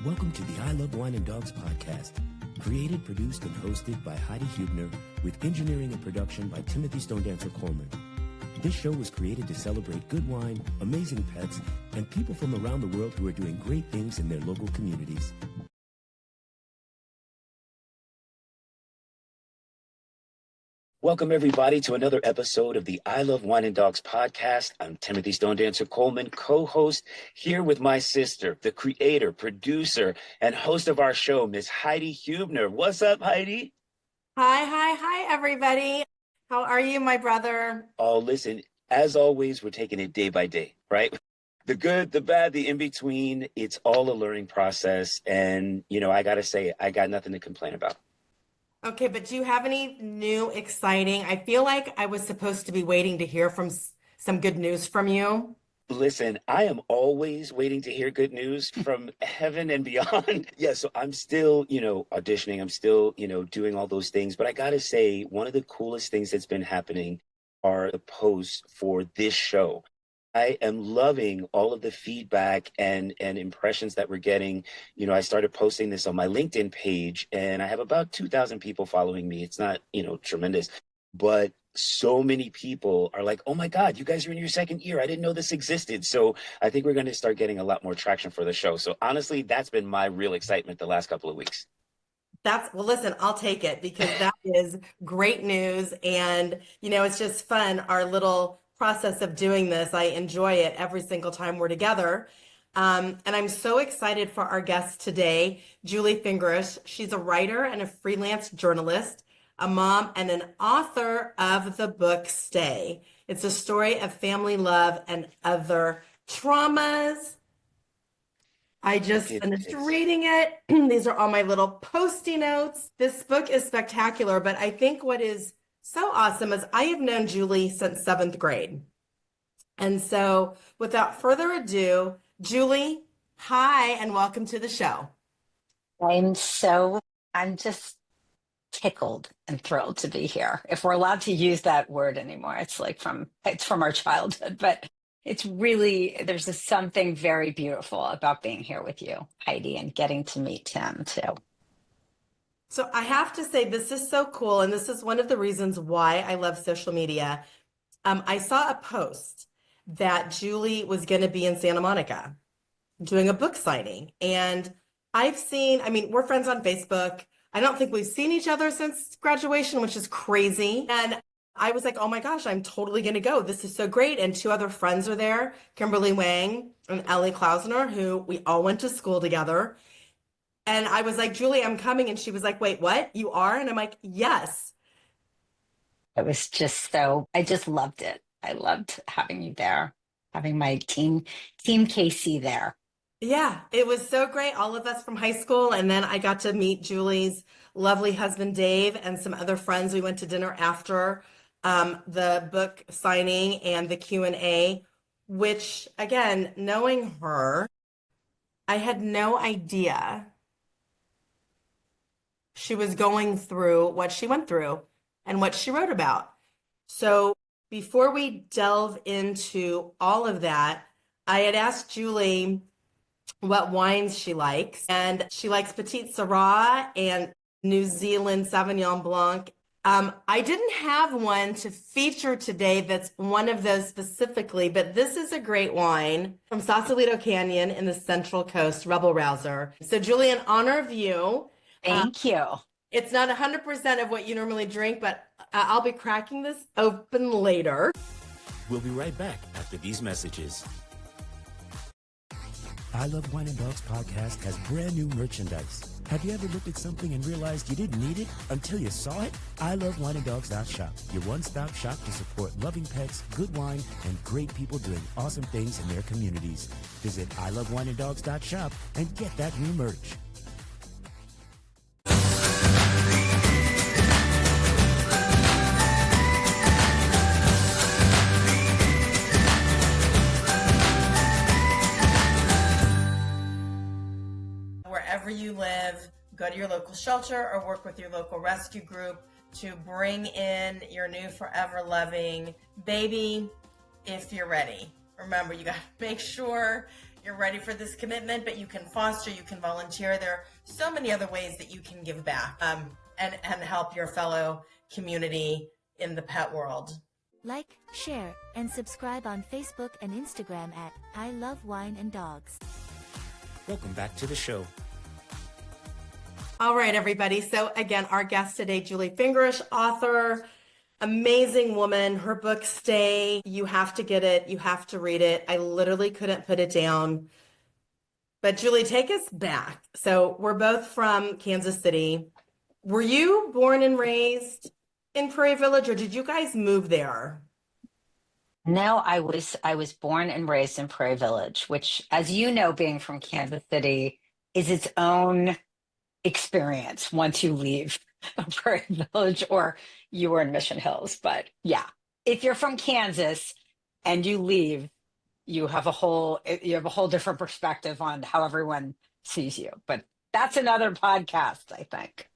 Welcome to the I Love Wine and Dogs podcast, created, produced, and hosted by Heidi Hubner, with engineering and production by Timothy Coleman. This show was created to celebrate good wine, amazing pets, and people from around the world who are doing great things in their local communities. Welcome, everybody, to another episode of the I Love Wine and Dogs podcast. I'm Timothy Coleman, co-host, here with my sister, the creator, producer, and host of our show, Miss Heidi Hubner. What's up, Heidi? Hi, everybody. How are you, my brother? Oh, listen, as always, we're taking it day by day, right? The good, the bad, the in-between, it's all a learning process. And, I got to say, I got nothing to complain about. Okay, but do you have any new exciting? I feel like I was supposed to be waiting to hear from some good news from you. Listen, I am always waiting to hear good news from heaven and beyond. Yeah, so I'm still, auditioning. I'm still, doing all those things. But I got to say, one of the coolest things that's been happening are the posts for this show. I am loving all of the feedback and impressions that we're getting. I started posting this on my LinkedIn page, and I have about 2,000 people following me. It's not, tremendous, but so many people are like, oh my God, you guys are in your second year. I didn't know this existed. So I think we're going to start getting a lot more traction for the show. So honestly, that's been my real excitement the last couple of weeks. Well, listen, I'll take it because that is great news. And, it's just fun, our little process of doing this. I enjoy it every single time we're together. And I'm so excited for our guest today, Julie Fingersh. She's a writer and a freelance journalist, a mom, and an author of the book Stay. It's a story of family love and other traumas. I just finished reading it. These are all my little Post-it notes. This book is spectacular, but I think what is so awesome is I have known Julie since 7th grade. And so without further ado, Julie, hi, and welcome to the show. I'm just tickled and thrilled to be here. If we're allowed to use that word anymore, it's from our childhood, but it's really, there's just something very beautiful about being here with you, Heidi, and getting to meet Tim too. So I have to say, this is so cool. And this is one of the reasons why I love social media. I saw a post that Julie was going to be in Santa Monica doing a book signing. And we're friends on Facebook. I don't think we've seen each other since graduation, which is crazy. And I was like, oh my gosh, I'm totally going to go. This is so great. And 2 other friends are there, Kimberly Wang and Ellie Klausner, who we all went to school together. And I was like, Julie, I'm coming. And she was like, wait, what? You are? And I'm like, yes. It was I just loved it. I loved having you there, having my team KC there. Yeah, it was so great. All of us from high school. And then I got to meet Julie's lovely husband, Dave, and some other friends. We went to dinner after the book signing and the Q&A, which, again, knowing her, I had no idea she was going through what she went through and what she wrote about. So before we delve into all of that, I had asked Julie what wines she likes, and she likes Petite Sirah and New Zealand Sauvignon Blanc. I didn't have one to feature today that's one of those specifically, but this is a great wine from Sausalito Canyon in the Central Coast, Rebel Rouser. So Julie, in honor of you. Thank you. It's not 100% of what you normally drink, but I'll be cracking this open later. We'll be right back after these messages. I Love Wine and Dogs podcast has brand new merchandise. Have you ever looked at something and realized you didn't need it until you saw it? ilovewineanddogs.shop, your one-stop shop to support loving pets, good wine, and great people doing awesome things in their communities. Visit ilovewineanddogs.shop and get that new merch. Wherever you live, go to your local shelter or work with your local rescue group to bring in your new forever loving baby if you're ready. Remember, you got to make sure you're ready for this commitment, but you can foster, you can volunteer. There are so many other ways that you can give back and help your fellow community in the pet world. Like, share, and subscribe on Facebook and Instagram at I Love Wine and Dogs. Welcome back to the show. All right, everybody. So again, our guest today, Julie Fingersh, author, amazing woman. Her book, Stay. You have to get it. You have to read it. I literally couldn't put it down. But Julie, take us back. So we're both from Kansas City. Were you born and raised in Prairie Village, or did you guys move there? No, I was born and raised in Prairie Village, which, as you know, being from Kansas City, is its own experience once you leave Prairie Village or you were in Mission Hills. But yeah, if you're from Kansas and you leave, you have a whole different perspective on how everyone sees you. But that's another podcast, I think.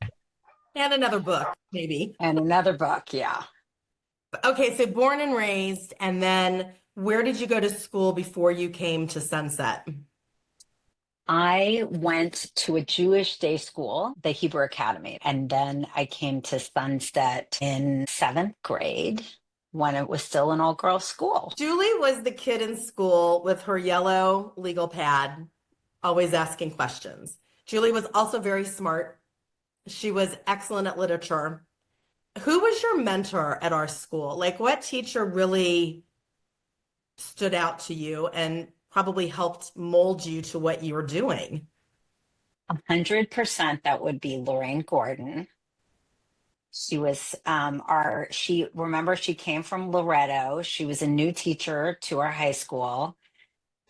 And another book, maybe. And another book, yeah. Okay, so born and raised, and then where did you go to school before you came to Sunset? I went to a Jewish day school, the Hebrew Academy, and then I came to Sunset in seventh grade when it was still an all-girls school. Julie was the kid in school with her yellow legal pad, always asking questions. Julie was also very smart. She was excellent at literature. Who was your mentor at our school? Like, what teacher really stood out to you and probably helped mold you to what you were doing? 100% that would be Lorraine Gordon. She was she came from Loretto. She was a new teacher to our high school.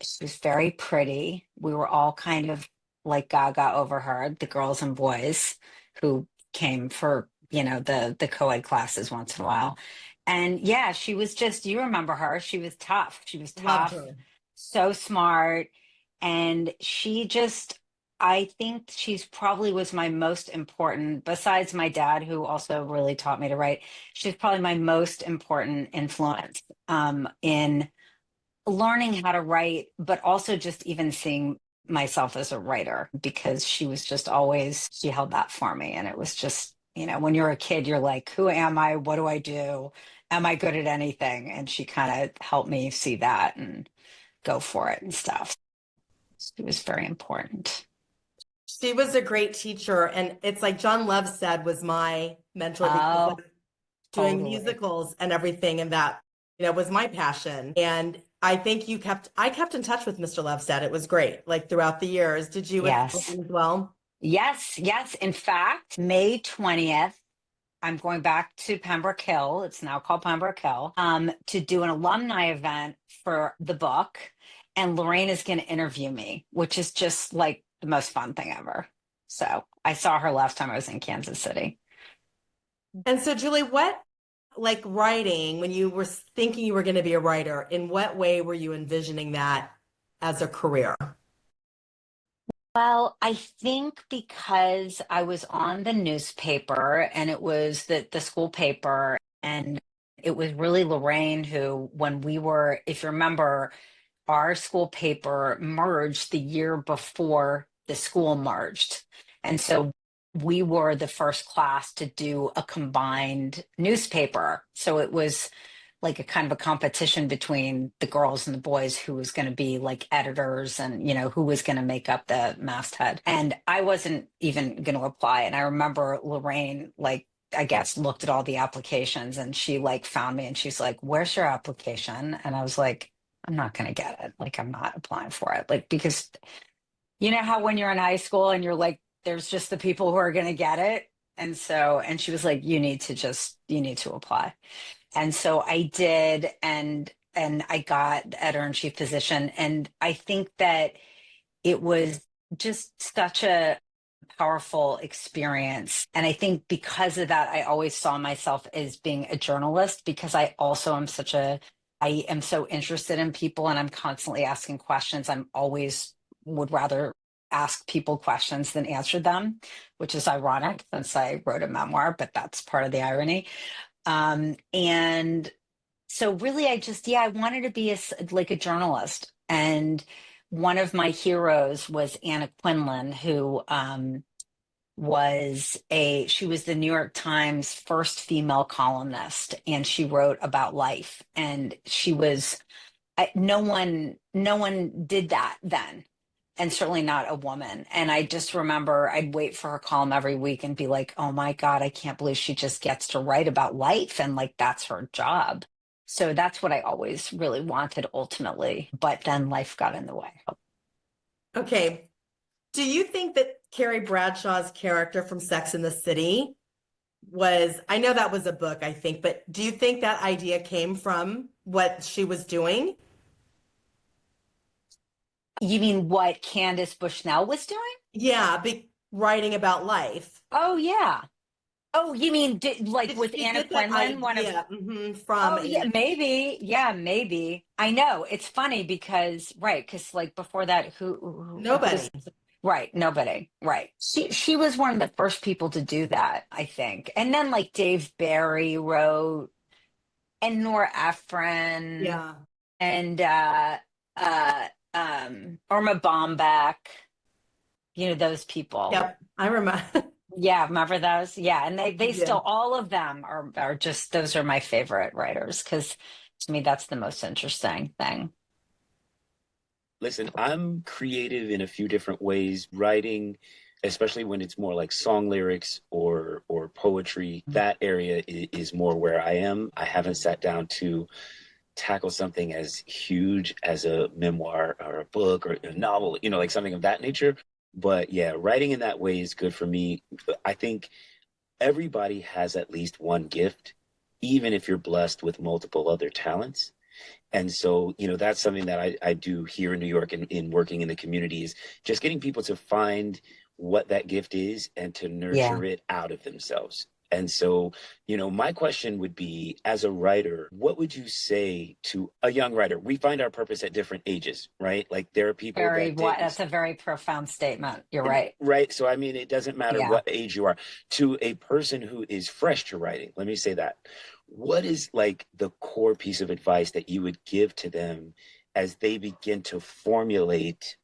She was very pretty. We were all kind of like gaga over her, the girls and boys who came for, the co-ed classes once in a while. And yeah, she was just, you remember her. She was tough. She was Loved tough, her. so smart. And I think she's probably was my most important, besides my dad, who also really taught me to write. She's probably my most important influence in learning how to write, but also just even seeing myself as a writer, because she was just always, she held that for me. And it was just, when you're a kid, you're like, who am I? What do I do? Am I good at anything? And she kind of helped me see that and go for it and stuff. It was very important. She was a great teacher. And it's like John Love said was my mentor because Oh, of doing totally. musicals and everything. And that, was my passion. And I think I kept in touch with Mr. Lovestad. It was great. Like throughout the years. Did you with Yes. him as well? Yes. Yes. In fact, May 20th, I'm going back to Pembroke Hill. It's now called Pembroke Hill, to do an alumni event for the book. And Lorraine is going to interview me, which is just like the most fun thing ever. So I saw her last time I was in Kansas City. And so, Julie, like writing, when you were thinking you were going to be a writer, in what way were you envisioning that as a career? Well, I think because I was on the newspaper and it was the school paper, and it was really Lorraine who, when we were, if you remember, our school paper merged the year before the school merged. And so we were the first class to do a combined newspaper. So it was like a kind of a competition between the girls and the boys, who was going to be like editors and, who was going to make up the masthead. And I wasn't even going to apply. And I remember Lorraine, like, I guess, looked at all the applications, and she like found me and she's like, "Where's your application?" And I was like, "I'm not going to get it. Like, I'm not applying for it." Like, because you know how when you're in high school and you're like, there's just the people who are going to get it. And she was like, you need to apply. And so I did, and I got the editor-in-chief position. And I think that it was just such a powerful experience. And I think because of that, I always saw myself as being a journalist, because I also am I am so interested in people, and I'm constantly asking questions. I'm always would rather ask people questions than answer them, which is ironic since I wrote a memoir, but that's part of the irony. And so really, I wanted to be like a journalist. And one of my heroes was Anna Quinlan, who she was the New York Times first female columnist, and she wrote about life. And she was no one did that then, and certainly not a woman. And I just remember I'd wait for her column every week and be like, oh my God, I can't believe she just gets to write about life, and like that's her job. So that's what I always really wanted ultimately, but then life got in the way. Okay. Do you think that Carrie Bradshaw's character from Sex and the City I know that was a book, I think, but do you think that idea came from what she was doing? You mean what Candace Bushnell was doing? Yeah, writing about life. Oh yeah. Oh, you mean like Did with she Anna get that Quinlan, one of idea from Oh yeah, maybe. Yeah, maybe. I know. It's funny because right, because like before that, who nobody? was right, nobody. Right. She was one of the first people to do that, I think. And then like Dave Barry wrote, and Nora Ephron, Yeah. and Irma Bombeck, those people. Yep. I remember. Yeah, remember those? Yeah, and they Yeah. still, all of them are just, those are my favorite writers, because to me that's the most interesting thing. Listen, I'm creative in a few different ways. Writing, especially when it's more like song lyrics or poetry, that area is more where I am. I haven't sat down to tackle something as huge as a memoir or a book or a novel, like something of that nature. But yeah, writing in that way is good for me. I think everybody has at least one gift, even if you're blessed with multiple other talents. And so, that's something that I do here in New York and in working in the community is just getting people to find what that gift is and to Yeah. nurture it out of themselves. And so, my question would be, as a writer, what would you say to a young writer? We find our purpose at different ages, right? Like there are people Very, that what, did, that's a very profound statement. You're right. right? So, I mean, it doesn't matter Yeah. what age you are. To a person who is fresh to writing, let me say that. What is like the core piece of advice that you would give to them as they begin to formulate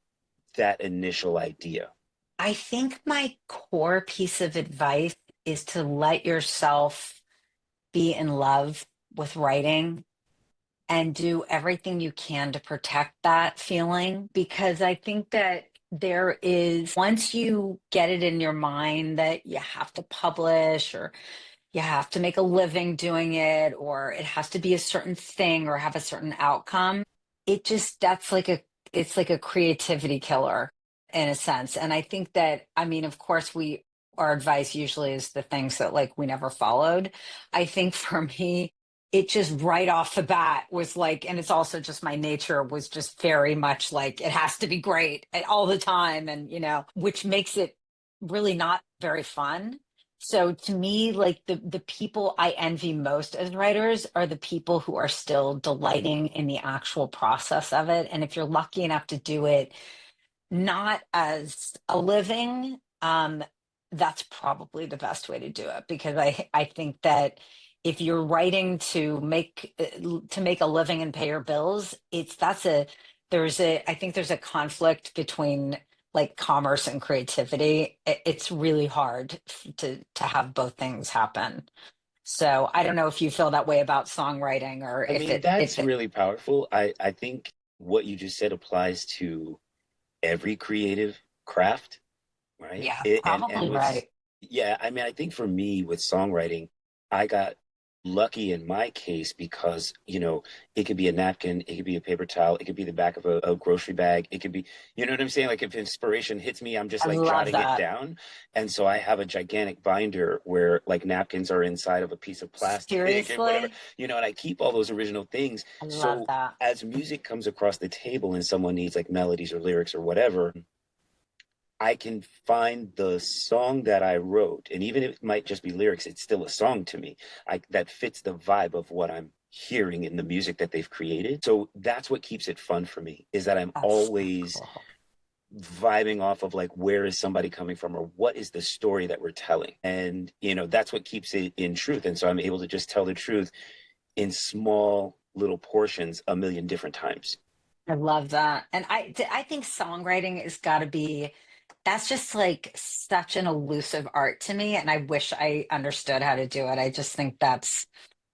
that initial idea? I think my core piece of advice is to let yourself be in love with writing and do everything you can to protect that feeling. Because I think that there is, once you get it in your mind that you have to publish or you have to make a living doing it, or it has to be a certain thing or have a certain outcome, it's like a creativity killer in a sense. And I think that, I mean, of course, our advice usually is the things that like we never followed. I think for me, it just right off the bat was like, and it's also just my nature was just very much like it has to be great all the time. And, which makes it really not very fun. So to me, like the people I envy most as writers are the people who are still delighting in the actual process of it. And if you're lucky enough to do it not as a living, that's probably the best way to do it, because I think that if you're writing to make a living and pay your bills, I think there's a conflict between like commerce and creativity. It's really hard to have both things happen. So I don't know if you feel that way about songwriting, or I if mean, it that's if it really powerful. I think what you just said applies to every creative craft, right? Yeah, And probably what's, right. yeah, I mean, I think for me with songwriting, I got lucky in my case because, it could be a napkin, it could be a paper towel, it could be the back of a grocery bag, it could be, you know what I'm saying? Like if inspiration hits me, I'm just I like love jotting it that. down. And so I have a gigantic binder where like napkins are inside of a piece of plastic and whatever, Seriously? and I keep all those original things. I love So that. as music comes across the table and someone needs like melodies or lyrics or whatever, I can find the song that I wrote, and even if it might just be lyrics, it's still a song to me. That fits the vibe of what I'm hearing in the music that they've created. So that's what keeps it fun for me, is that I'm That's so always cool. vibing off of like where is somebody coming from or what is the story that we're telling. And that's what keeps it in truth. And so I'm able to just tell the truth in small little portions a million different times. I love that. And I think songwriting has got to be, that's just like such an elusive art to me. And I wish I understood how to do it. I just think that's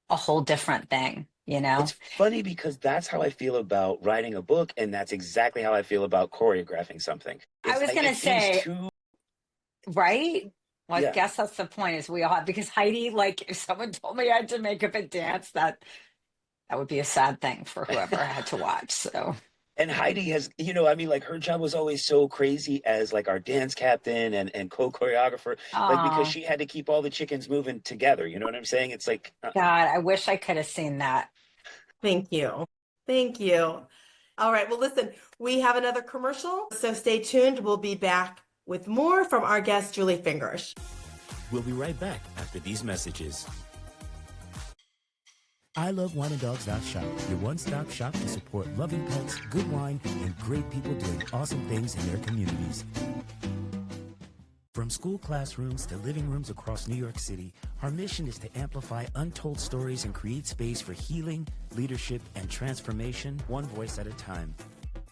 a whole different thing, you know? It's funny because that's how I feel about writing a book, and that's exactly how I feel about choreographing something. I It's was like going it to seems say, too, right? Well, I yeah. guess that's the point is we all have, because Heidi, like if someone told me I had to make up a dance, that would be a sad thing for whoever had to watch. So, And Heidi has, I mean, like her job was always so crazy as like our dance captain and co-choreographer, like because oh she had to keep all the chickens moving together. You know what I'm saying? It's like, God, I wish I could have seen that. Thank you. Thank you. All right. Well, listen, we have another commercial, so stay tuned. We'll be back with more from our guest, Julie Fingersh. We'll be right back after these messages. I love wineanddogs.shop, your one-stop shop to support loving pets, good wine, and great people doing awesome things in their communities. From school classrooms to living rooms across New York City, our mission is to amplify untold stories and create space for healing, leadership, and transformation, one voice at a time.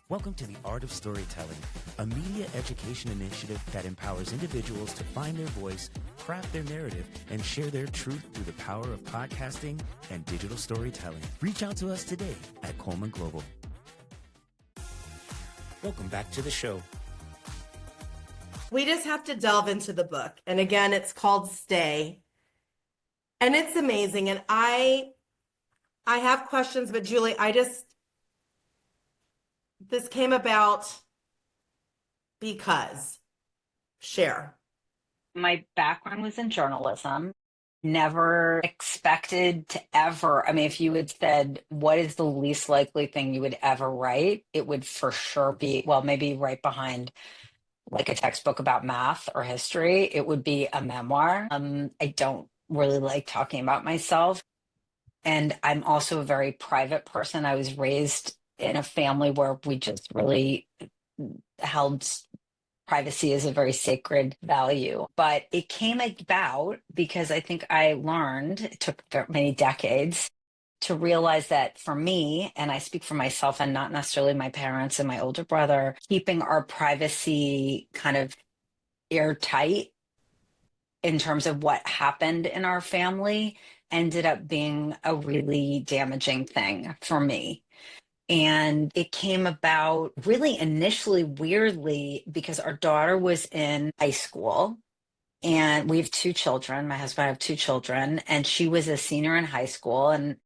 Welcome to the Art of Storytelling, a media education initiative that empowers individuals to find their voice, craft their narrative, and share their truth through the power of podcasting and digital storytelling. Reach out to us today at Coleman Global. Welcome back to the show. We just have to delve into the book. And again, it's called Stay. And it's amazing. And I have questions, but Julie, this came about because share. My background was in journalism. Never expected to ever. I mean, if you had said, what is the least likely thing you would ever write? It would for sure be, well, maybe right behind like a textbook about math or history, it would be a memoir. I don't really like talking about myself. And I'm also a very private person. I was raised in a family where we just really held privacy as a very sacred value. But it came about because I think I learned, it took many decades to realize that for me, and I speak for myself and not necessarily my parents and my older brother, keeping our privacy kind of airtight in terms of what happened in our family ended up being a really damaging thing for me. And it came about really initially weirdly because our daughter was in high school and we have two children. My husband and I have two children, and she was a senior in high school, and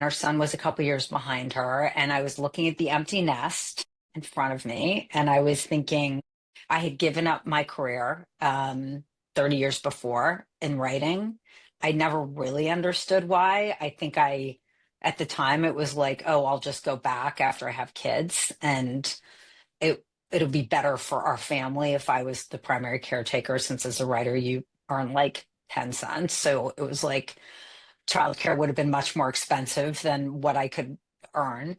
our son was a couple years behind her. And I was looking at the empty nest in front of me, and I was thinking I had given up my career 30 years before in writing. I never really understood why. I think at the time, it was like, oh, I'll just go back after I have kids, and it'll be better for our family if I was the primary caretaker, since as a writer, you earn like 10 cents. So it was like childcare would have been much more expensive than what I could earn.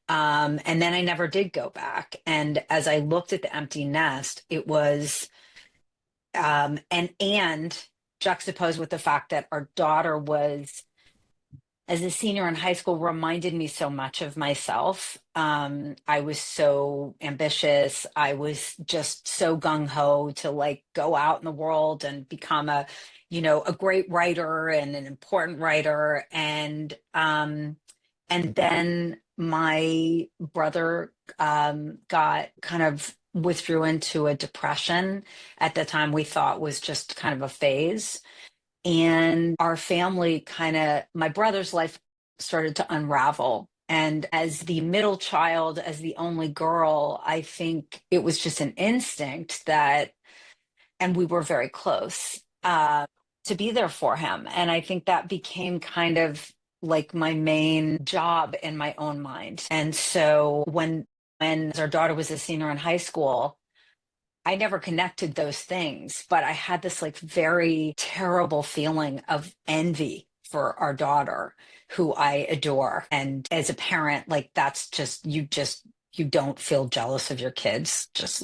And then I never did go back. And as I looked at the empty nest, it was, and juxtaposed with the fact that our daughter was, as a senior in high school, reminded me so much of myself. I was so ambitious. I was just so gung ho to like go out in the world and become a great writer and an important writer. And then my brother got kind of withdrew into a depression at the time we thought was just kind of a phase. And our family my brother's life started to unravel. And as the middle child, as the only girl, I think it was just an instinct and we were very close, to be there for him. And I think that became kind of like my main job in my own mind. And so when our daughter was a senior in high school, I never connected those things, but I had this like very terrible feeling of envy for our daughter, who I adore. And as a parent, like that's just, you don't feel jealous of your kids, just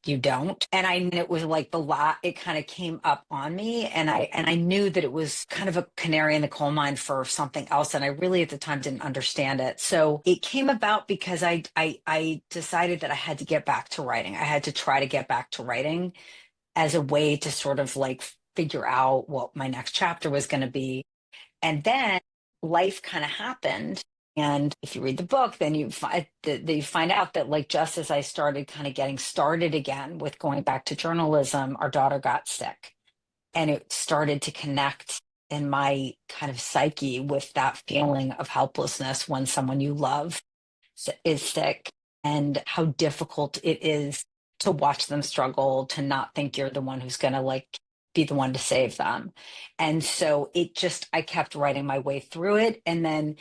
you don't. And it was like it kind of came up on me, and I knew that it was kind of a canary in the coal mine for something else, and I really at the time didn't understand it. So it came about because I decided that I had to get back to writing. I had to try to get back to writing as a way to sort of like figure out what my next chapter was going to be. And then life kind of happened. And if you read the book, then you find out that, like, just as I started kind of getting started again with going back to journalism, our daughter got sick. And it started to connect in my kind of psyche with that feeling of helplessness when someone you love is sick, and how difficult it is to watch them struggle, to not think you're the one who's going to like be the one to save them. And so I kept writing my way through it. And then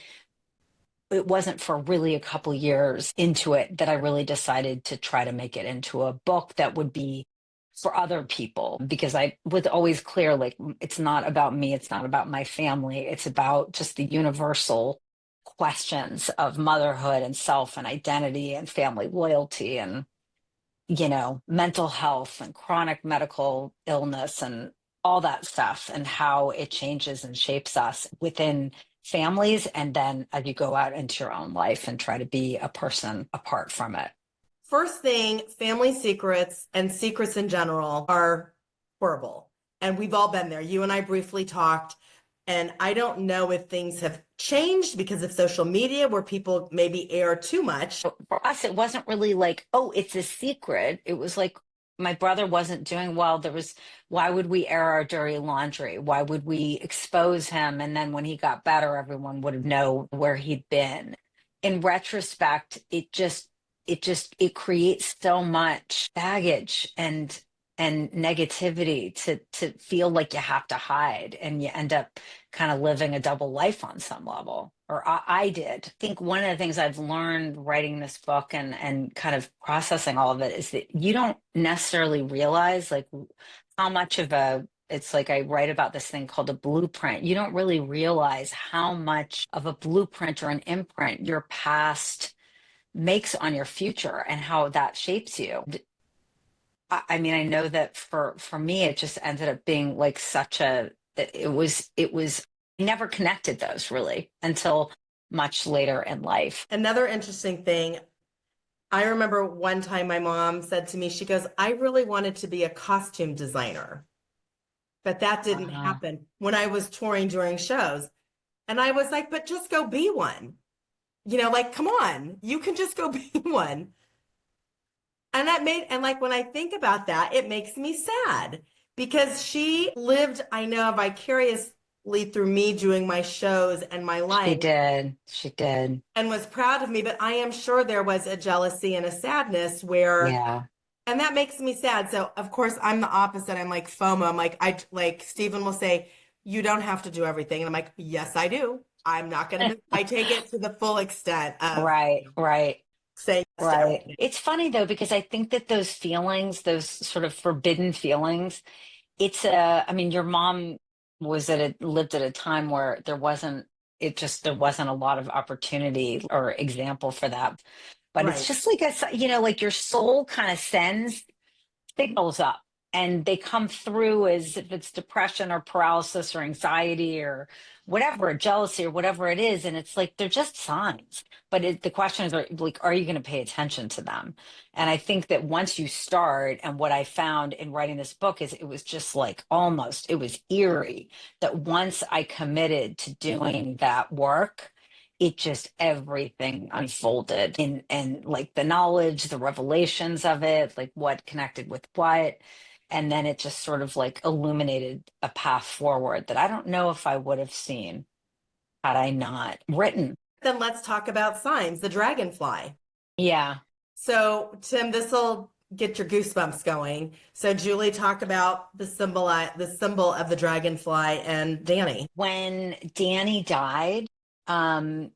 it wasn't for really a couple years into it that I really decided to try to make it into a book that would be for other people, because I was always clear, like, it's not about me, it's not about my family, it's about just the universal questions of motherhood and self and identity and family loyalty and, mental health and chronic medical illness and all that stuff, and how it changes and shapes us within families, and then as you go out into your own life and try to be a person apart from it. First thing, family secrets and secrets in general are horrible. And we've all been there. You and I briefly talked, and I don't know if things have changed because of social media, where people maybe air too much. For us, it wasn't really like, oh, it's a secret. It was like, my brother wasn't doing well. Why would we air our dirty laundry? Why would we expose him? And then when he got better, everyone would know where he'd been. In retrospect, it creates so much baggage and negativity to feel like you have to hide, and you end up kind of living a double life on some level. Or I did. I think one of the things I've learned writing this book and kind of processing all of it is that you don't necessarily realize like how much of it's like I write about this thing called a blueprint. You don't really realize how much of a blueprint or an imprint your past makes on your future and how that shapes you. I mean, I know that for me, it just ended up being like it was, I never connected those really until much later in life. Another interesting thing, I remember one time my mom said to me, she goes, I really wanted to be a costume designer, but that didn't happen when I was touring during shows. And I was like, but just go be one. Like, come on, you can just go be one. And like, when I think about that, it makes me sad, because she lived, I know, vicariously through me doing my shows and my life. She did. And was proud of me, but I am sure there was a jealousy and a sadness where, yeah. And that makes me sad. So of course I'm the opposite. I'm like FOMO. I'm like Stephen will say, you don't have to do everything. And I'm like, yes, I do. I'm not going to, I take it to the full extent of right. saying yes to everything. It's funny though, because I think that those feelings, those sort of forbidden feelings, I mean, your mom lived at a time where there wasn't a lot of opportunity or example for that. But Right. it's just like like your soul kind of sends signals up, and they come through as if it's depression or paralysis or anxiety or whatever, jealousy or whatever it is. And it's like, they're just signs. But the question is, are you going to pay attention to them? And I think that once you start, and what I found in writing this book is it was just like it was eerie that once I committed to doing that work, it just everything unfolded and like the knowledge, the revelations of it, like what connected with what. And then it just sort of like illuminated a path forward that I don't know if I would have seen had I not written. Then let's talk about signs, the dragonfly. Yeah. So Tim, this will get your goosebumps going. So Julie, talk about the symbol of the dragonfly and Danny. When Danny died, and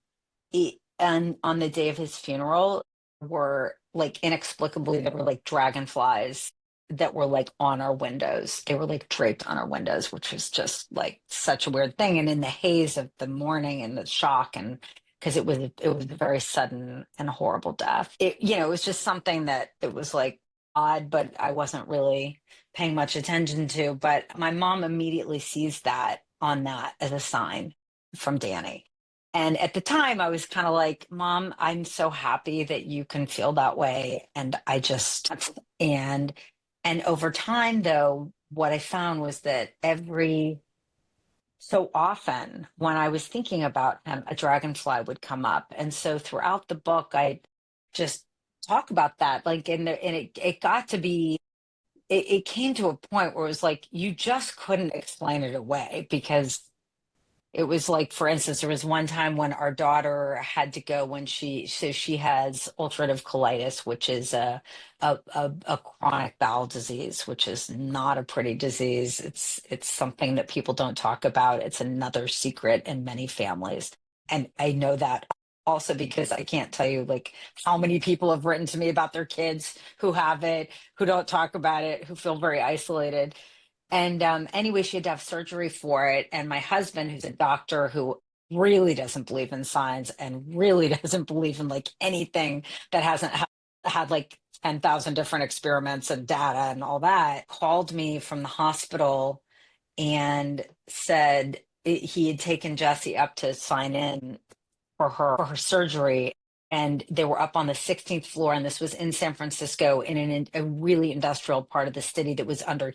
on the day of his funeral, were like inexplicably, there were like dragonflies that were like on our windows. They were like draped on our windows, which was just like such a weird thing. And in the haze of the morning and the shock and because it was a very sudden and horrible death. It was just something that it was like odd, but I wasn't really paying much attention to. But my mom immediately sees that as a sign from Danny. And at the time, I was kind of like, Mom, I'm so happy that you can feel that way. And and over time, though, what I found was that every so often when I was thinking about him, a dragonfly would come up. And so throughout the book, I just talk about that. Like, it got to be, it came to a point where it was like, you just couldn't explain it away because it was like, for instance, there was one time when our daughter had to go when she has ulcerative colitis, which is a chronic bowel disease, which is not a pretty disease. It's something that people don't talk about. It's another secret in many families. And I know that also because I can't tell you like how many people have written to me about their kids who have it, who don't talk about it, who feel very isolated. And anyway, she had to have surgery for it. And my husband, who's a doctor who really doesn't believe in science and really doesn't believe in like anything that hasn't had like 10,000 different experiments and data and all that, called me from the hospital and said he had taken Jessie up to sign in for her surgery. And they were up on the 16th floor, and this was in San Francisco in a really industrial part of the city that was under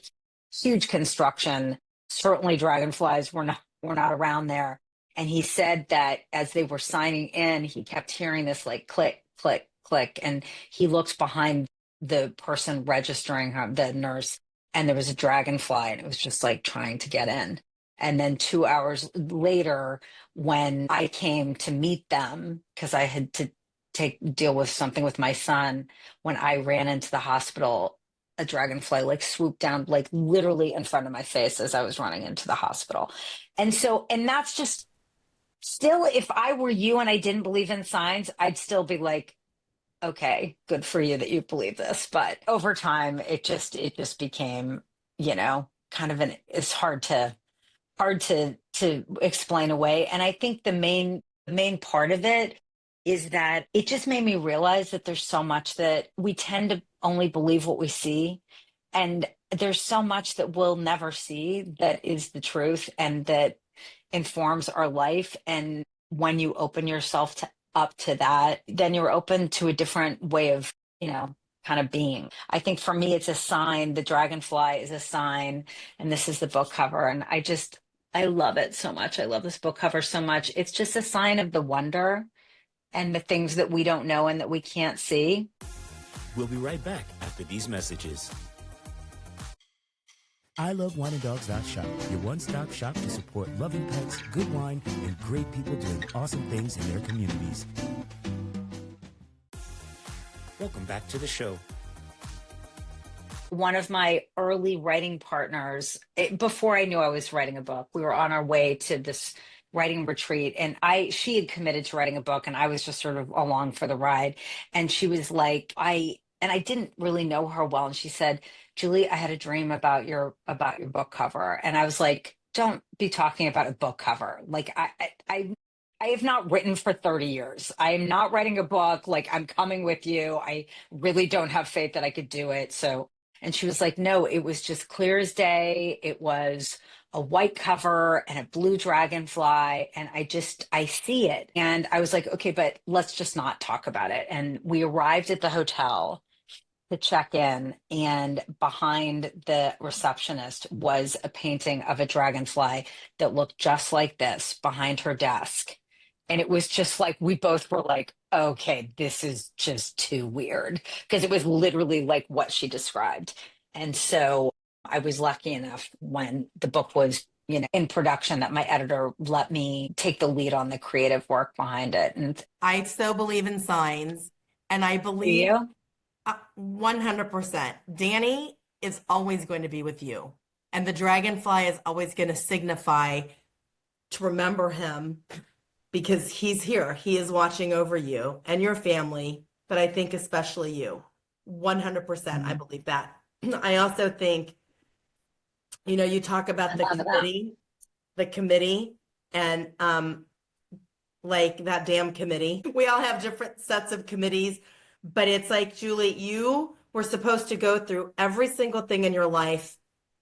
huge construction. Certainly dragonflies were not around there. And he said that as they were signing in, he kept hearing this like click, click, click. And he looked behind the person registering her, the nurse, and there was a dragonfly, and it was just like trying to get in. And then 2 hours later, when I came to meet them, because I had to deal with something with my son, when I ran into the hospital, a dragonfly like swooped down like literally in front of my face as I was running into the hospital. And that's just still, if I were you and I didn't believe in signs, I'd still be like, okay, good for you that you believe this. But over time, it just became, kind of it's hard to explain away. And I think the main part of it is that it just made me realize that there's so much that we tend to only believe what we see, and there's so much that we'll never see that is the truth and that informs our life. And when you open yourself up to that, then you're open to a different way of, kind of being. I think for me, it's a sign. The dragonfly is a sign, and this is the book cover. And I love it so much. I love this book cover so much. It's just a sign of the wonder and the things that we don't know and that we can't see. We'll be right back after these messages. ilovewineanddogs.shop, your one-stop shop to support loving pets, good wine, and great people doing awesome things in their communities. Welcome back to the show. One of my early writing partners, before I knew I was writing a book, we were on our way to this writing retreat, and she had committed to writing a book, and I was just sort of along for the ride. And she was like, I didn't really know her well, and she said, Julie, I had a dream about your book cover. And I was like, don't be talking about a book cover. Like I have not written for 30 years. I am not writing a book. Like, I'm coming with you. I really don't have faith that I could do it. So, and she was like, no, it was just clear as day. It was a white cover and a blue dragonfly. And I see it. And I was like, okay, but let's just not talk about it. And we arrived at the hotel to check in, and behind the receptionist was a painting of a dragonfly that looked just like this behind her desk. And it was just like, we both were like, okay, this is just too weird, because it was literally like what she described. And so I was lucky enough when the book was, in production, that my editor let me take the lead on the creative work behind it. And I so believe in signs, and I do believe you? 100%. Danny is always going to be with you, and the dragonfly is always going to signify to remember him, because he's here. He is watching over you and your family, but I think especially you. 100%. I believe that. I also think, you talk about I love that. the committee, and like that damn committee. We all have different sets of committees, but it's like, Julie, you were supposed to go through every single thing in your life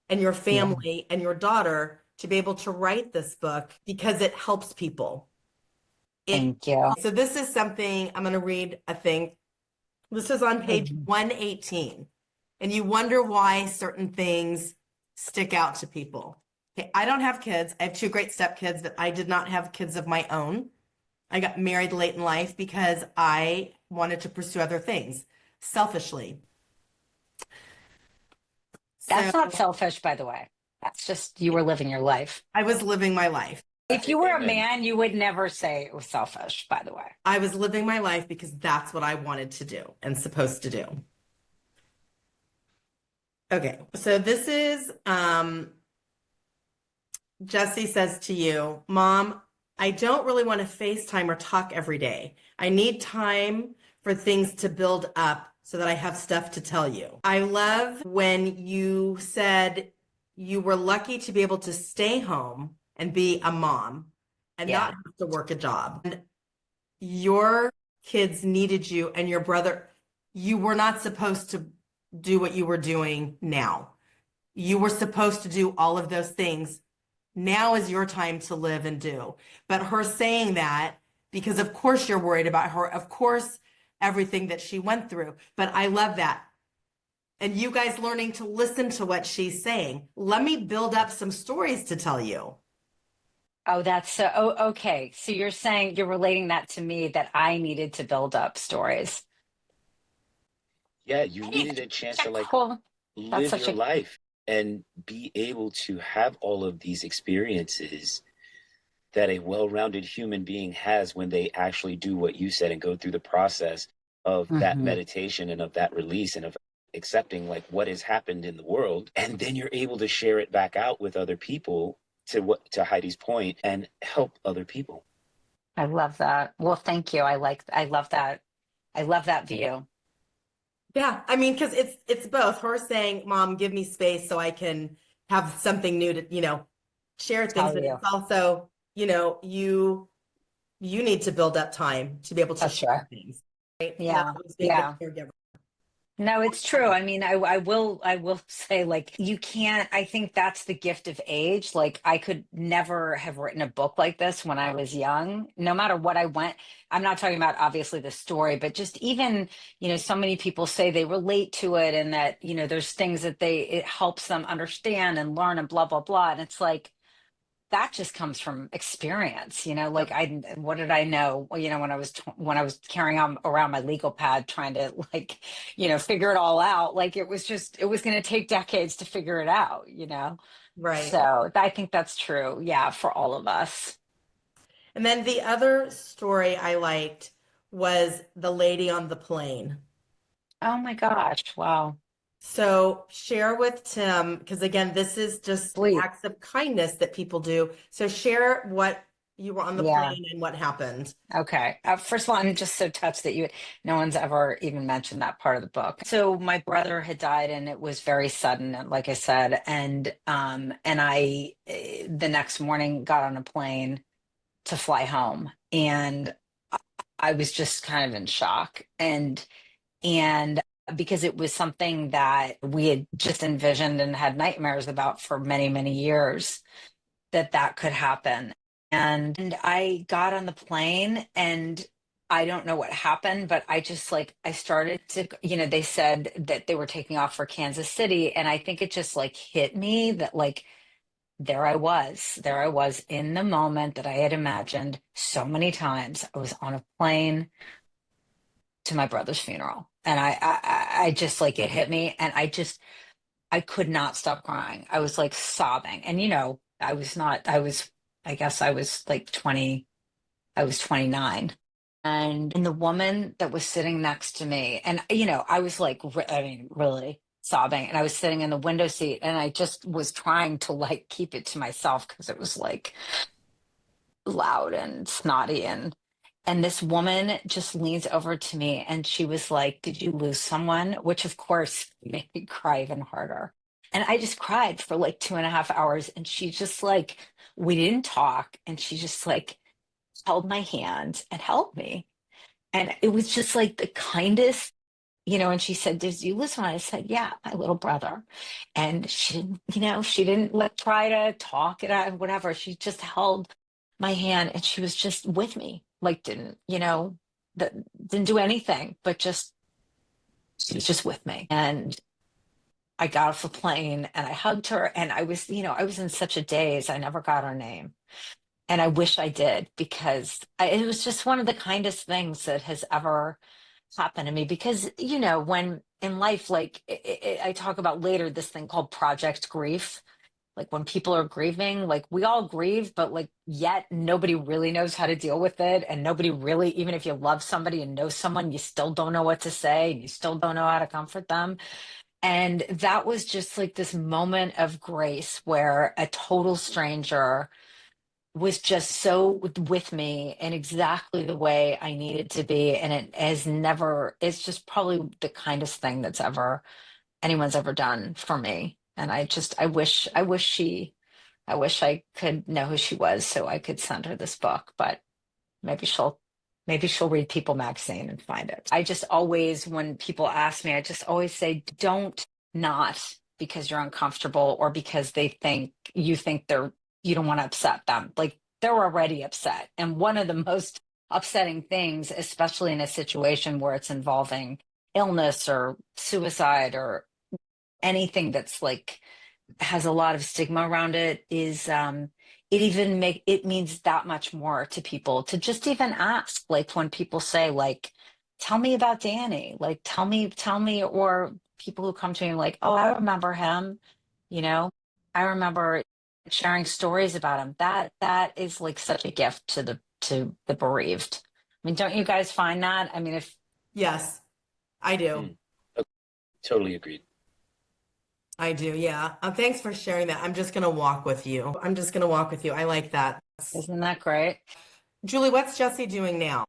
and your Yeah. family and your daughter to be able to write this book because it helps people. Thank you. So this is something I'm going to read, I think. This is on page Mhm. 118. And you wonder why certain things stick out to people. Okay, I don't have kids. I have two great stepkids, but I did not have kids of my own. I got married late in life because I wanted to pursue other things selfishly. So That's not selfish, by the way. That's just you were living your life. I was living my life. If you were a Amen. man, you would never say it was selfish, by the way. I was living my life because that's what I wanted to do and supposed to do. Okay, so this is Jesse says to you, Mom, I don't really want to FaceTime or talk every day. I need time for things to build up so that I have stuff to tell you. I love when you said you were lucky to be able to stay home and be a mom and not Yeah. have to work a job. And your kids needed you and your brother. You were not supposed to do what you were doing now. You were supposed to do all of those things. Now is your time to live and do. But her saying that, because of course you're worried about her, of course, everything that she went through. But I love that. And you guys learning to listen to what she's saying. Let me build up some stories to tell you. Oh, that's so, oh, okay. So you're saying you're relating that to me that I needed to build up stories. Yeah, you Hey, needed a chance that's to like cool. That's live such your a, life and be able to have all of these experiences that a well-rounded human being has when they actually do what you said and go through the process of that Mhm. meditation and of that release and of accepting like what has happened in the world, and then you're able to share it back out with other people, to Heidi's point, and help other people. I love that. Well, thank you. I love that. I love that view. Yeah, I mean, because it's both her saying, Mom, give me space so I can have something new to, share things, Tell but you. it's also, you need to build up time to be able to That's share right. things, right? Not Yeah. always being the Yeah. caregiver. No, it's true. I mean, I will say like you can't, I think that's the gift of age. Like I could never have written a book like this when I was young, no matter what I went. I'm not talking about obviously the story, but just even, so many people say they relate to it and that, there's things that it helps them understand and learn and blah, blah, blah. And it's like that just comes from experience, like Yep. what did I know, well, when I was carrying on around my legal pad trying to like, figure it all out. Like it was going to take decades to figure it out. Right. So I think that's true. Yeah. For all of us. And then the other story I liked was the lady on the plane. Oh my gosh. Wow. So share with Tim, because again, this is just Sweet. acts of kindness that people do. So share what you were on the Yeah. plane and what happened. Okay. First of all, I'm just so touched that no one's ever even mentioned that part of the book. So my brother had died, and it was very sudden, like I said, and I the next morning got on a plane to fly home, and I was just kind of in shock, and because it was something that we had just envisioned and had nightmares about for many, many years that could happen. And I got on the plane and I don't know what happened, but I just like, I started to, they said that they were taking off for Kansas City. And I think it just like hit me that like, there I was in the moment that I had imagined so many times. I was on a plane to my brother's funeral. And I just like, it hit me. And I could not stop crying. I was like sobbing. And I guess I was like 20, I was 29. And the woman that was sitting next to me, and I was like, I mean, really sobbing. And I was sitting in the window seat and I just was trying to like keep it to myself because it was like loud and snotty and this woman just leans over to me and she was like, "Did you lose someone?" Which, of course, made me cry even harder. And I just cried for like 2.5 hours. And she just like, we didn't talk. And she just like held my hand and held me. And it was just like the kindest, and she said, "Did you listen?" I said, "Yeah, my little brother." And she didn't, she didn't like try to talk it out, whatever. She just held my hand and she was just with me, like didn't, that didn't do anything, but just she was just with me. And I got off the plane and I hugged her and I was in such a daze. I never got her name. And I wish I did because it was just one of the kindest things that has ever happened to me. Because, when in life, like I talk about later, this thing called project grief, like when people are grieving, like we all grieve, but like yet nobody really knows how to deal with it. And nobody really, even if you love somebody and know someone, you still don't know what to say and you still don't know how to comfort them. And that was just like this moment of grace where a total stranger was just so with me in exactly the way I needed to be. And it has never, it's just probably the kindest thing that's anyone's ever done for me. And I wish I could know who she was so I could send her this book, but maybe she'll read People magazine and find it. I just always, when people ask me, I just always say, don't not because you're uncomfortable or because you think you don't want to upset them. Like they're already upset. And one of the most upsetting things, especially in a situation where it's involving illness or suicide or anything that's like has a lot of stigma around it, is it means that much more to people to just even ask, like when people say like, tell me about Danny, like tell me, or people who come to me like, oh, I remember him, you know I remember sharing stories about him. That is like such a gift to the bereaved. I mean, don't you guys find that? I mean, if Yes, I do. Mm, totally agreed. I do. Yeah. Thanks for sharing that. I'm just going to walk with you. I'm just going to walk with you. I like that. isn't that great? Julie, what's Jesse doing now?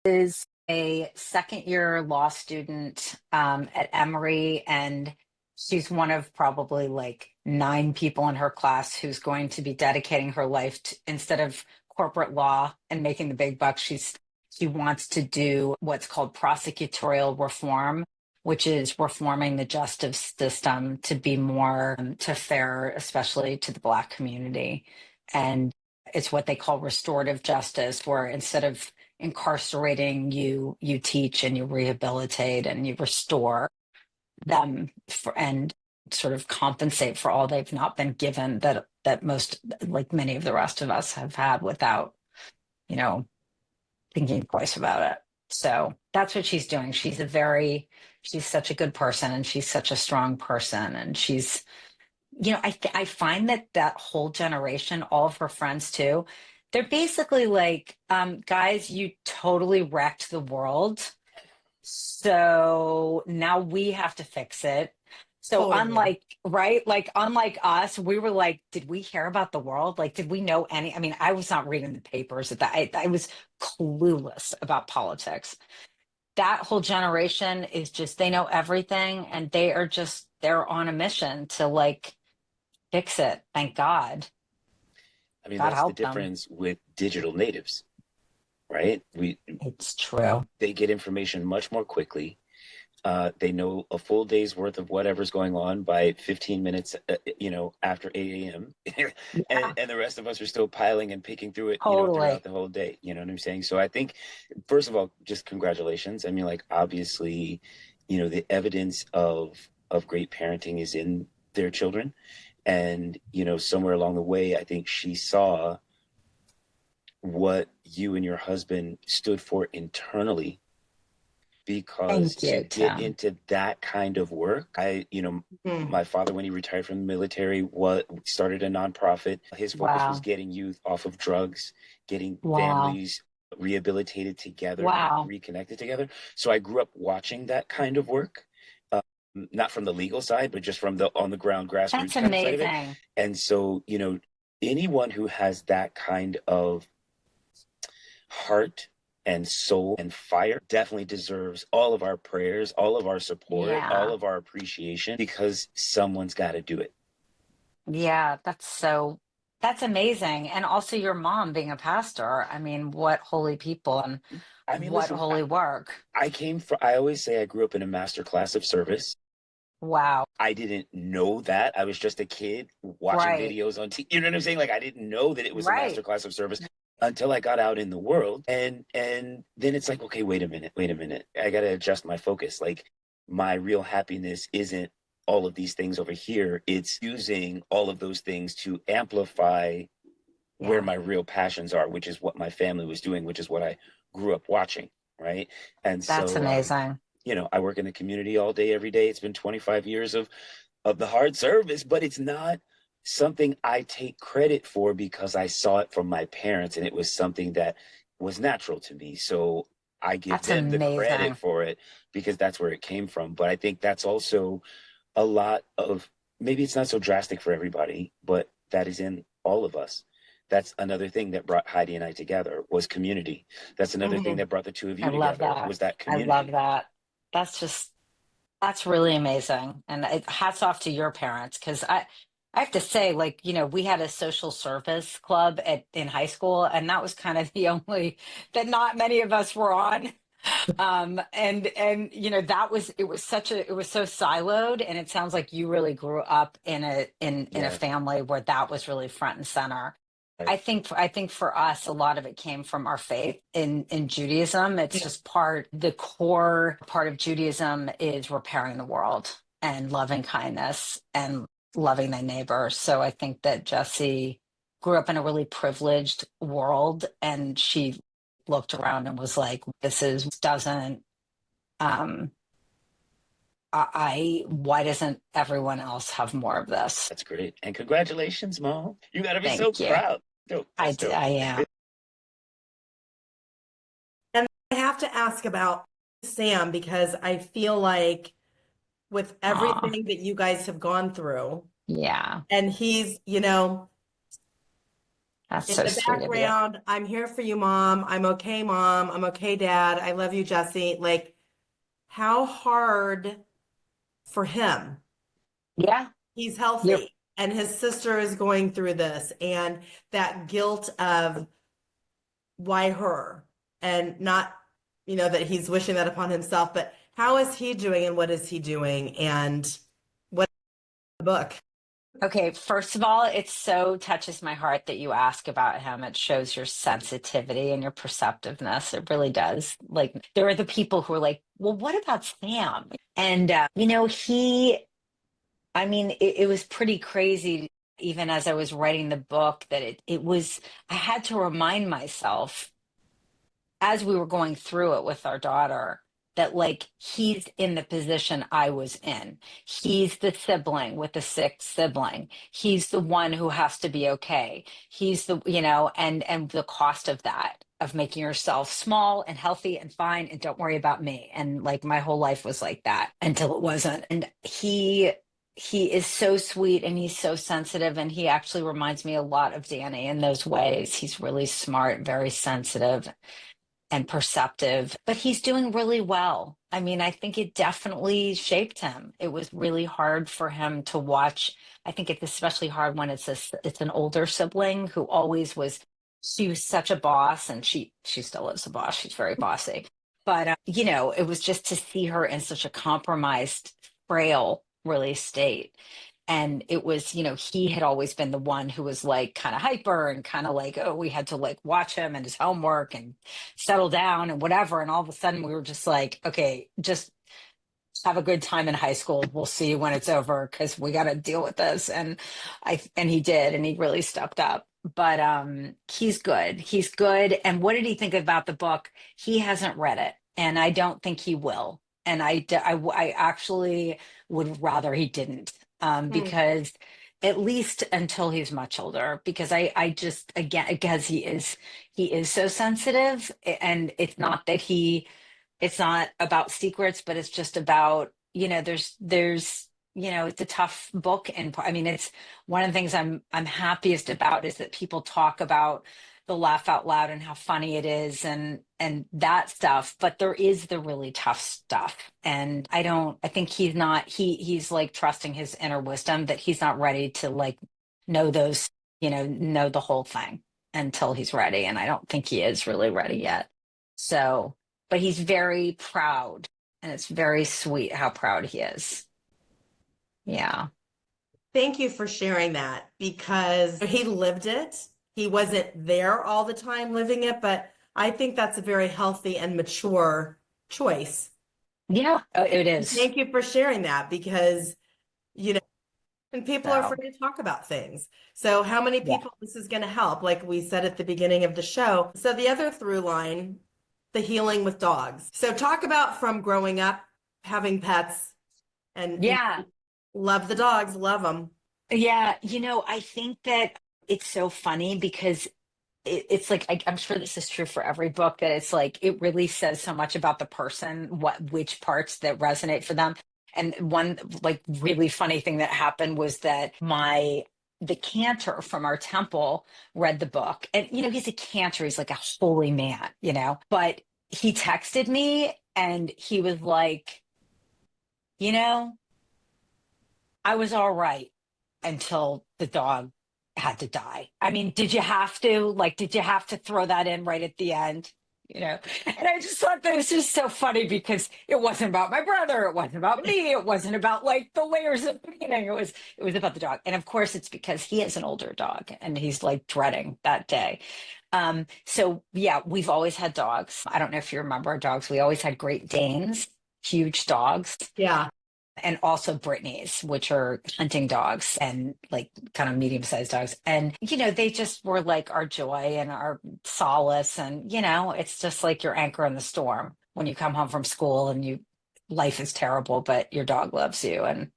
Is a second year law student at Emory, and she's one of probably like 9 people in her class who's going to be dedicating her life to, instead of corporate law and making the big bucks, she wants to do what's called prosecutorial reform, which is reforming the justice system to be more to fair, especially to the Black community. And it's what they call restorative justice, where instead of incarcerating you teach and you rehabilitate and you restore them and sort of compensate for all they've not been given, that most, like many of the rest of us, have had without you know thinking twice about it. So that's what she's doing. She's such a good person and she's such a strong person, and she's, I find that whole generation, all of her friends too, they're basically like, guys, you totally wrecked the world. So now we have to fix it. So Totally. right? Like unlike us, we were like, did we care about the world? Like, did we know any? I mean, I was not reading the papers at that. I was clueless about politics. That whole generation is just, they know everything and they're on a mission to like fix it. Thank God. I mean, God that's the help them. difference with digital natives, right? It's true. They get information much more quickly. They know a full day's worth of whatever's going on by 15 minutes, after 8 a.m. Yeah, and the rest of us are still piling and picking through it, throughout totally. the whole day. You know what I'm saying? So I think, first of all, just congratulations. I mean, like, obviously, the evidence of great parenting is in their children. And, somewhere along the way, I think she saw what you and your husband stood for internally, because Thank to you, get Tim. into that kind of work, Hmm. my father, when he retired from the military, started a nonprofit. His focus was Wow. getting youth off of drugs, getting Wow. families rehabilitated together, Wow. reconnected together. So I grew up watching that kind of work, uh, not from the legal side, but just from the on the ground That's grassroots kind of side of it. amazing. And so, anyone who has that kind of heart and soul and fire definitely deserves all of our prayers, all of our support, all Yeah. of our appreciation, because someone's got to do it. Yeah, that's so. That's amazing. And also your mom being a pastor. I mean, what holy people and I mean, what listen, holy work. I always say I grew up in a master class of service. Wow. I didn't know that. I was just a kid watching Right. videos on TV. You know what I'm saying? Like I didn't know that it was a master Right. class of service until I got out in the world. And then it's like, okay, wait a minute. I gotta adjust my focus. Like my real happiness isn't all of these things over here. It's using all of those things to amplify where Yeah. my real passions are, which is what my family was doing, which is what I grew up watching. Right. And That's so amazing. I work in the community all day, every day. It's been 25 years of the hard service, but it's not something I take credit for because I saw it from my parents and it was something that was natural to me. So I give That's them the credit amazing. for it because that's where it came from. But I think that's also a lot of, maybe it's not so drastic for everybody, but that is in all of us. That's another thing that brought Heidi and I together was community. That's another thing Mhm. that brought the two of I you love together that. was that I love community. that. That's just, that's really amazing. And hats off to your parents. Cause I have to say, like, we had a social service club in high school, and that was kind of the only that not many of us were on. And it was it was so siloed, and it sounds like you really grew up in a Yeah. family where that was really front and center. Right. I think for us a lot of it came from our faith in Judaism. It's just the core part of Judaism is repairing the world and loving kindness and loving thy neighbor. So I think that Jessie grew up in a really privileged world, and she looked around and was like, this is doesn't um why doesn't everyone else have more of this? That's great. And congratulations, Mom. You got to be so Thank you. proud. Dope. That's dope. I am. And I have to ask about Sam because I feel like with Aw, everything that you guys have gone through, yeah, and he's, that's in so the sweet of you. background, I'm here for you, Mom. I'm okay, Mom. I'm okay, Dad. I love you, Jesse. Like, how hard for him? Yeah, He's you're healthy, and his sister is going through this, and that guilt of why her, and not, that he's wishing that upon himself, but how is he doing and what is he doing? And what the book? okay. First of all, it so touches my heart that you ask about him. It shows your sensitivity and your perceptiveness. It really does. Like, there are the people who are like, well, what about Sam? And I mean, it was pretty crazy, even as I was writing the book, that it was, I had to remind myself as we were going through it with our daughter that, like, he's in the position I was in. He's the sibling with the sick sibling. He's the one who has to be okay. He's and the cost of that, of making yourself small and healthy and fine and don't worry about me. And like my whole life was like that until it wasn't. And he is so sweet and he's so sensitive, and he actually reminds me a lot of Danny in those ways. He's really smart, very sensitive and perceptive, but he's doing really well. I mean, I think it definitely shaped him. It was really hard for him to watch. I think it's especially hard when it's an older sibling who always was. She was such a boss, and she still is a boss. She's very bossy, but it was just to see her in such a compromised, frail, really state. And it was, he had always been the one who was like kind of hyper and kind of like, oh, we had to like watch him and his homework and settle down and whatever. And all of a sudden we were just like, okay, just have a good time in high school. We'll see you when it's over because we got to deal with this. And he did, and he really stepped up. But he's good. He's good. And what did he think about the book? He hasn't read it, and I don't think he will. And I actually would rather he didn't, Hmm. because at least until he's much older, because I just, again, because he is so sensitive, and it's not about secrets, but it's just about, it's a tough book. And I mean, it's one of the things I'm happiest about is that people talk about the laugh out loud and how funny it is and that stuff. But there is the really tough stuff. And I think he's like trusting his inner wisdom that he's not ready to like know those know the whole thing until he's ready. And I don't think he is really ready yet. So, but he's very proud, and it's very sweet how proud he is. Yeah. Thank you for sharing that, because he lived it. He wasn't there all the time living it, but I think that's a very healthy and mature choice. Yeah, it is. Thank you for sharing that, because, and people are So, afraid to talk about things. So how many yeah. people this is going to help, like we said at the beginning of the show. So the other through line, the healing with dogs. So talk about from growing up, having pets, and Yeah. love the dogs, love them. Yeah. I think that it's so funny because it's like I'm sure this is true for every book, that it's like it really says so much about the person, which parts that resonate for them. And one like really funny thing that happened was that the cantor from our temple read the book, and he's a cantor, he's like a holy man, but he texted me and he was like, you know I was all right until the dog had to die. I mean, did you have to throw that in right at the end? And I just thought that was just so funny because it wasn't about my brother. It wasn't about me. It wasn't about like the layers of meaning. It was about the dog. And of course it's because he is an older dog and he's like dreading that day. So yeah, we've always had dogs. I don't know if you remember our dogs. We always had Great Danes, huge dogs. Yeah. And also Brittany's, which are hunting dogs and like kind of medium-sized dogs. And, they just were like our joy and our solace. And, it's just like your anchor in the storm when you come home from school and life is terrible, but your dog loves you and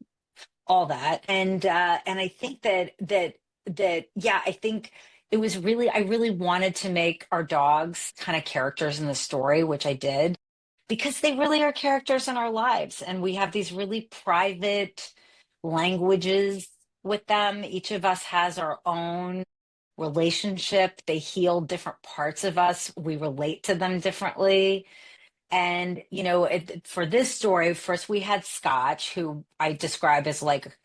all that. And I think yeah, I think it was I really wanted to make our dogs kind of characters in the story, which I did, because they really are characters in our lives. And we have these really private languages with them. Each of us has our own relationship. They heal different parts of us. We relate to them differently. And, for this story, first we had Scotch, who I describe as like,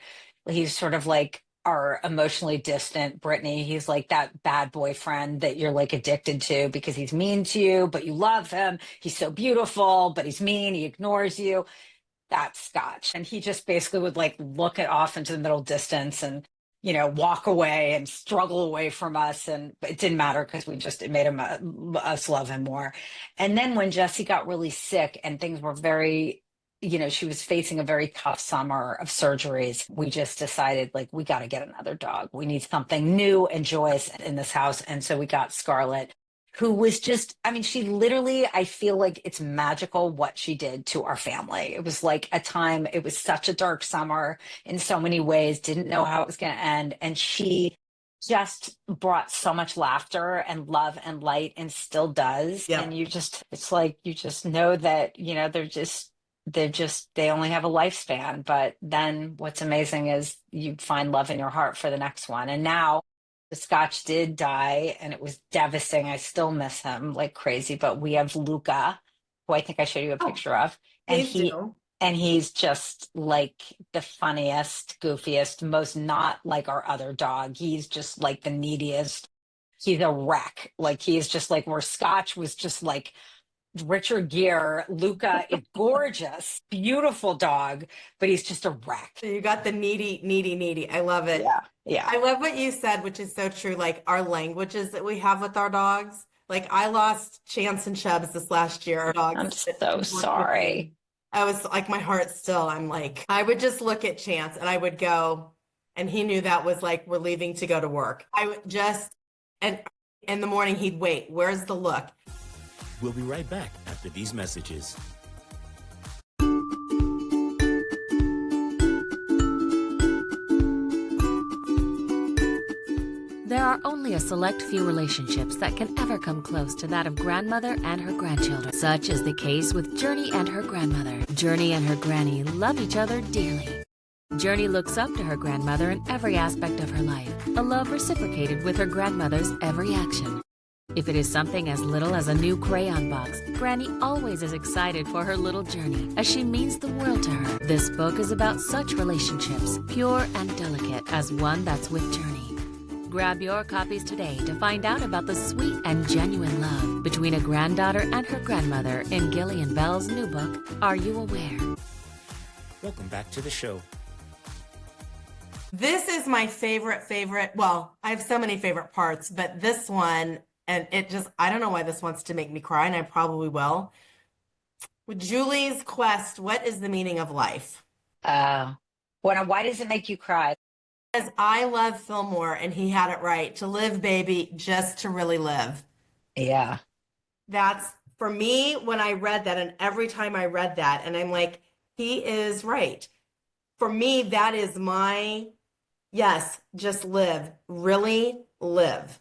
he's sort of like our emotionally distant Brittany. He's like that bad boyfriend that you're like addicted to because he's mean to you, but you love him. He's so beautiful, but he's mean. He ignores you. That's Scotch. And he just basically would like look it off into the middle distance and, walk away and struggle away from us. And it didn't matter because it made us love him more. And then when Jessie got really sick and things were very, she was facing a very tough summer of surgeries, we just decided like, we got to get another dog. We need something new and joyous in this house. And so we got Scarlett, who was just, she literally, I feel like it's magical what she did to our family. It was like it was such a dark summer in so many ways, didn't know how it was going to end. And she just brought so much laughter and love and light and still does. Yeah. And it's like, you just know that, they only have a lifespan. But then what's amazing is you find love in your heart for the next one. And now the Scotch did die and it was devastating. I still miss him like crazy, but we have Luca, who I think I showed you a picture of. And he's just like the funniest, goofiest, most not like our other dog. He's just like the neediest. He's a wreck. Like he's just like where Scotch was just like Richard Gere. Luca is gorgeous, beautiful dog, but he's just a wreck. So you got the needy. I love it. Yeah. I love what you said, which is so true. Like our languages that we have with our dogs. Like I lost Chance and Chubbs this last year. I'm so sorry. I was like, my heart still, I'm like, I would just look at Chance and I would go, and he knew that was like, we're leaving to go to work. I would just, and in the morning he'd wait, where's the look? We'll be right back after these messages. There are only a select few relationships that can ever come close to that of grandmother and her grandchildren. Such is the case with Journey and her grandmother. Journey and her granny love each other dearly. Journey looks up to her grandmother in every aspect of her life, a love reciprocated with her grandmother's every action. If it is something as little as a new crayon box, Granny always is excited for her little Journey, as she means the world to her. This book is about such relationships, pure and delicate as one that's with Journey. Grab your copies today to find out about the sweet and genuine love between a granddaughter and her grandmother in Gillian Bell's new book, Are You Aware? Welcome back to the show. This is my favorite. Well, I have so many favorite parts, but this one, and I don't know why this wants to make me cry, and I probably will. With Julie's quest, what is the meaning of life? Why does it make you cry? Because I love Fillmore, and he had it right. To live, baby, just to really live. Yeah. That's for me when I read that, and every time I read that, and I'm like, he is right. For me, that is my, yes, just live, really live.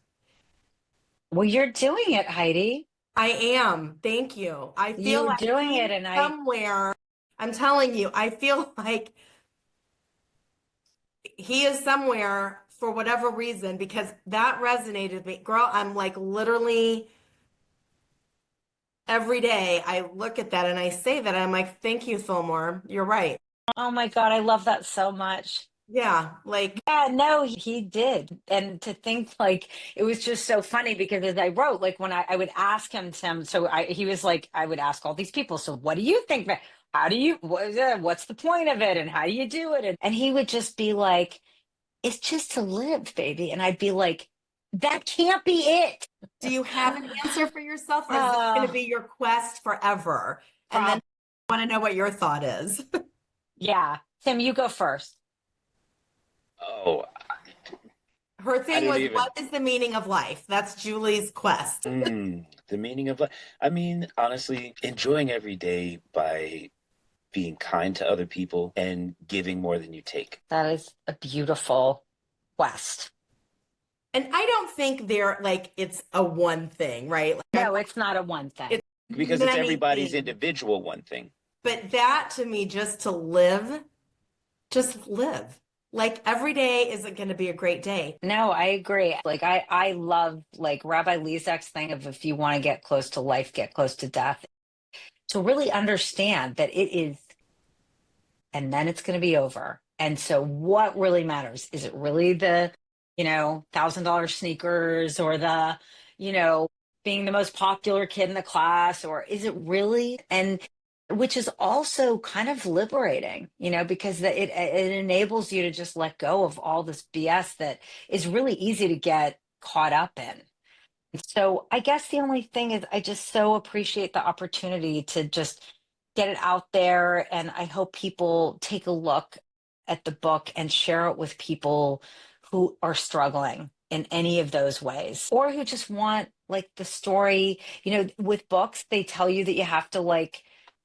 Well, you're doing it, Heidi. I am. Thank you. I feel You're like doing it, and somewhere, I'm telling you, I feel like he is somewhere for whatever reason, because that resonated with me. Girl, I'm like literally every day I look at that and I say that. I'm like, thank you, Fillmore. You're right. oh my God, I love that so much. Yeah, like, Yeah, no, he did. And to think like it was just so funny because as I wrote, like when I would ask him, Tim, he was like, I would ask all these people, so what do you think? How do you, what's the point of it? And how do you do it? And he would just be like, it's just to live, baby. And I'd be like, that can't be it. do you have an answer for yourself, or is this going to Uh, be your quest forever? And then I want to know what your thought is. yeah. Tim, you go first. Oh, Her I thing don't was, even. what is the meaning of life? That's Julie's quest. The meaning of life. I mean, honestly, enjoying every day by being kind to other people and giving more than you take. That is a beautiful quest. And I don't think they're like it's a one thing, right? Like, No, it's not a one thing. it's Because it's many everybody's things. individual one thing. But that to me, just to live, just live. Like every day isn't going to be a great day. No, I agree. Like I love like Rabbi Lizak's thing of if you want to get close to life, get close to death. To really understand that it is, and then it's going to be over. And so what really matters? Is it really the, $1,000 sneakers or the, being the most popular kid in the class, or is it really? And which is also kind of liberating, because it enables you to just let go of all this BS that is really easy to get caught up in. So I guess the only thing is I just so appreciate the opportunity to just get it out there. And I hope people take a look at the book and share it with people who are struggling in any of those ways, or who just want like the story. With books, they tell you that you have to like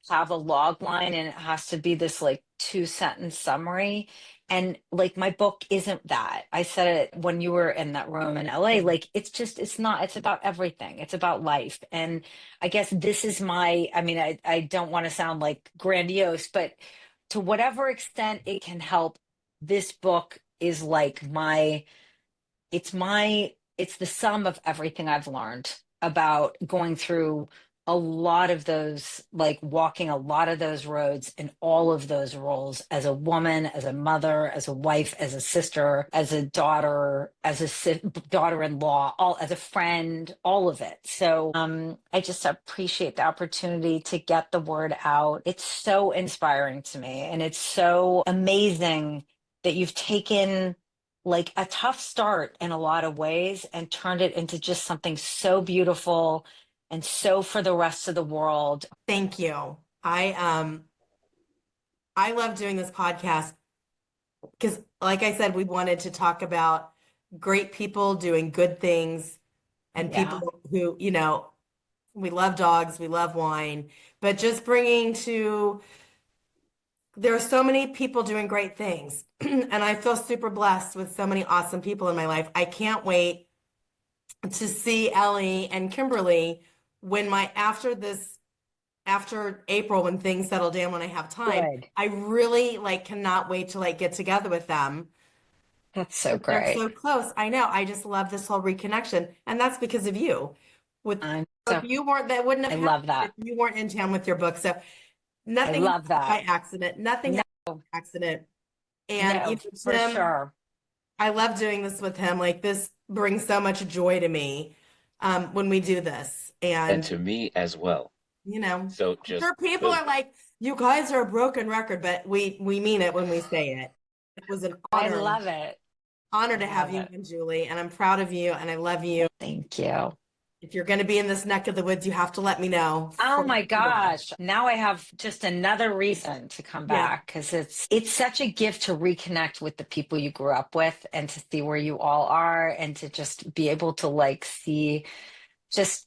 have a log line and it has to be this like 2-sentence summary. And like my book isn't that. I said it when you were in that room in LA, like it's not, it's about everything. It's about life. And I guess this is I don't want to sound like grandiose, but to whatever extent it can help, this book is like it's the sum of everything I've learned about going through a lot of those, like walking a lot of those roads in all of those roles as a woman, as a mother, as a wife, as a sister, as a daughter, as a daughter-in-law, all as a friend, all of it. So I just appreciate the opportunity to get the word out. It's so inspiring to me, and it's so amazing that you've taken like a tough start in a lot of ways and turned it into just something so beautiful and so for the rest of the world. Thank you. I love doing this podcast because, like I said, we wanted to talk about great people doing good things and Yeah. people who, we love dogs, we love wine, but just bringing there are so many people doing great things. And I feel super blessed with so many awesome people in my life. I can't wait to see Ellie and Kimberly after April, when things settle down, when I have time. Good. I really cannot wait to get together with them. That's so They're great. so close. I know. I just love this whole reconnection. And that's because of you. If you weren't, that wouldn't have I happened love that. if you weren't in town with your book. So I nothing love that. by accident. Nothing No. by accident. And No, for Tim, sure. I love doing this with him. Like this brings so much joy to me when we do this. And And, to me as well. you know, So I'm just sure people boom. are like, you guys are a broken record, but we mean it when we say it. It was an I honor, love it. honor I to have love you it. on, Julie, and I'm proud of you and I love you. Thank you. If you're going to be in this neck of the woods, you have to let me know. Oh For my sure. gosh. Now I have just another reason to come Yeah. back because it's such a gift to reconnect with the people you grew up with and to see where you all are and to just be able to like see just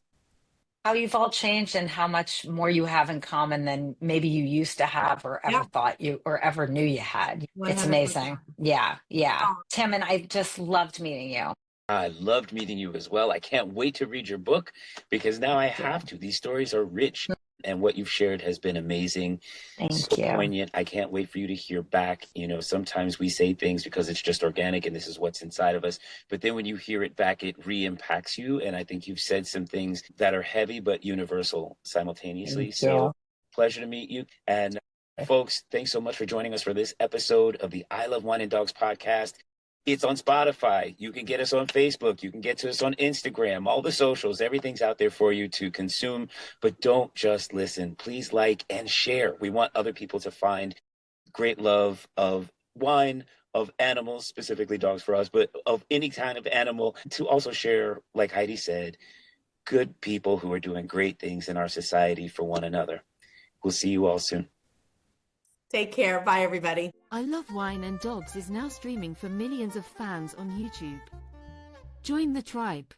how you've all changed and how much more you have in common than maybe you used to have or ever Yeah. thought you or ever knew you had. It's 100%. amazing. Yeah, yeah. Oh, Tim, and I just loved meeting you. I loved meeting you as well. I can't wait to read your book because now I Yeah. have to. These stories are rich, and what you've shared has been amazing, so Thank you. poignant. I can't wait for you to hear back. You know, sometimes we say things because it's just organic and this is what's inside of us. But then when you hear it back, it re-impacts you. And I think you've said some things that are heavy but universal simultaneously. Thank So you. pleasure to meet you. And folks, thanks so much for joining us for this episode of the I Love Wine and Dogs podcast. It's on Spotify. You can get us on Facebook. You can get to us on Instagram, all the socials. Everything's out there for you to consume, but don't just listen. Please like and share. We want other people to find great love of wine, of animals, specifically dogs for us, but of any kind of animal, to also share, like Heidi said, good people who are doing great things in our society for one another. We'll see you all soon. take care. Bye, everybody. I Love Wine and Dogs is now streaming for millions of fans on YouTube. Join the tribe.